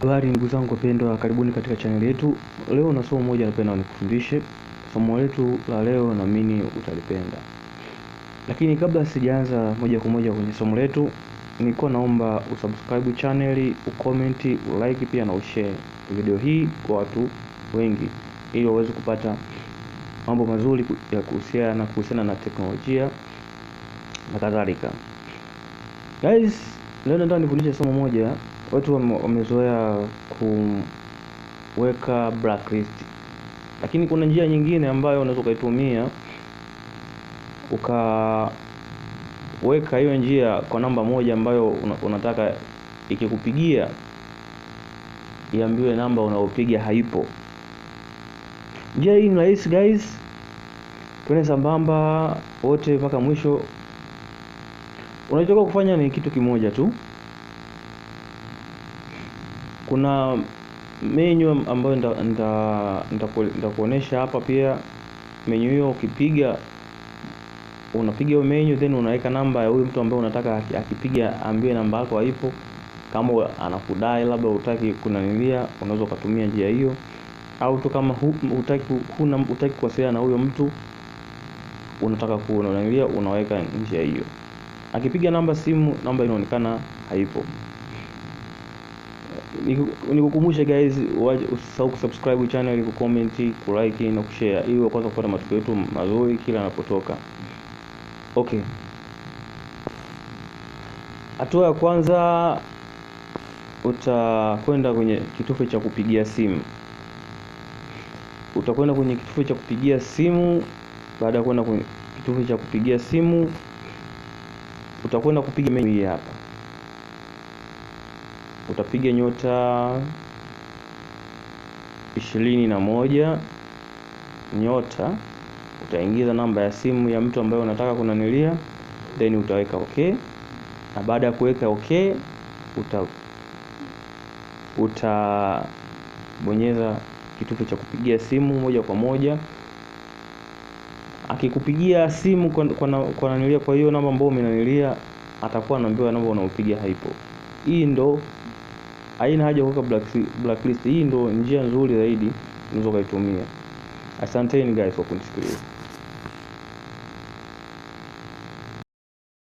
Habari ndugu zangu wapendwa, karibuni katika channel yetu. Leo na somo moja napenda nikufundishe. Somo letu la leo naamini utalipenda. Lakini kabla sijaanza moja kwa moja kwenye somo letu, nilikuwa naomba usubscribe channel, ucomment, ulike pia na ushare video hii kwa watu wengi ili waweze kupata mambo mazuri ya kuhusiana na teknolojia na kadhalika. Guys, leo nataka nifundishe somo moja. Watu wamezoea kuweka blacklist, lakini kuna njia nyingine ambayo unaweza ukaitumia ukaweka hiyo njia kwa namba moja ambayo unataka ikikupigia iambiwe namba unaopiga haipo. Njia hii ni rahisi guys, tuone sambamba wote mpaka mwisho. Unachotakiwa kufanya ni kitu kimoja tu. Kuna menu ambayo nitakuonesha hapa pia. Menu hiyo ukipiga, unapiga hiyo menu, then unaweka namba ya huyu mtu ambaye unataka akipiga ambiwe namba yako haipo. Kama anakudai labda hutaki kunanilia, unaweza kutumia njia hiyo. Au tu kama hutaki kuwasiliana na huyo mtu, unataka kunanilia, unaweka njia hiyo. Akipiga simu namba inaonekana haipo. Nikukumbusha guys, usisahau kusubscribe channel, kucomment, kulike na kushare ili uweze kupata matukio yetu mazuri kila yanapotoka. Okay. Hatua ya kwanza, utakwenda kwenye kitufe cha kupigia simu. Utakwenda kwenye kitufe cha kupigia simu. Baada ya kwenda kwenye kitufe cha kupigia simu, utakwenda kupiga menu hii hapa. Utapiga *21 nyota, utaingiza namba ya simu ya mtu ambaye unataka kunanilia, then utaweka okay. Na baada ya kuweka okay, utabonyeza kitufe cha kupigia simu moja kwa moja. Akikupigia simu kwa nanilia kwa hiyo namba ambayo umenanilia, atakuwa anaambiwa namba unaopiga haipo. Hii ndo haina haja kuweka blacklist. Hii ndo njia nzuri zaidi unaweza kuitumia. Asanteni guys kwa kunisikiliza.